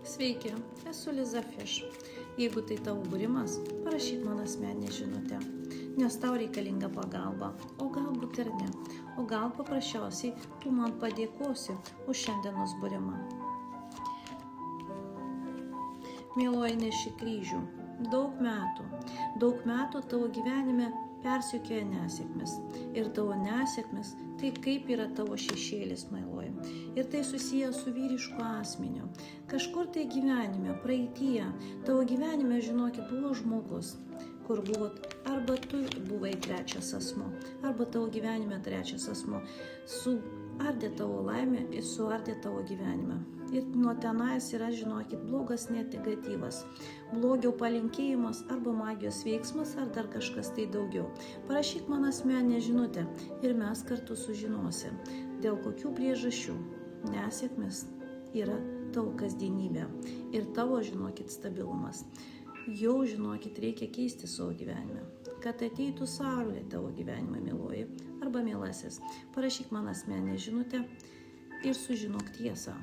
Sveiki, esu Liza Fish. Jeigu tai tavo būrimas, parašyk man asmeninę žinutę, nes tau reikalinga pagalba, o galbūt ir ne, o gal paprasčiausiai tu man padėkosi už šiandienos būrimą. Mieloji, neši kryžių. Daug metų tavo gyvenime persekioja nesėkmės. Ir tavo nesėkmės tai kaip yra tavo šešėlis, mieloji. Ir tai susiję su vyrišku asmeniu. Kažkur tai gyvenime, praeityje, tavo gyvenime, žinokit, buvo žmogus, kur buvot, arba tu buvai trečias asmo, arba tavo gyvenime trečias asmo, suardė tavo laimę ir suardė tavo gyvenimą. Ir nuo tenais yra, žinokit, blogas net negatyvas, blogio palinkėjimas arba magijos veiksmas ar dar kažkas tai daugiau. Parašyk man asmeninę žinutę ir mes kartu sužinosim, dėl kokių priežasčių nesėkmės yra tavo kasdienybė ir tavo, žinokit, stabilumas. Jau, žinokit, reikia keisti savo gyvenimą, kad ateitų saulė tavo gyvenimą, mieloji arba mielasis. Parašyk man asmeninę žinutę ir sužinok tiesą.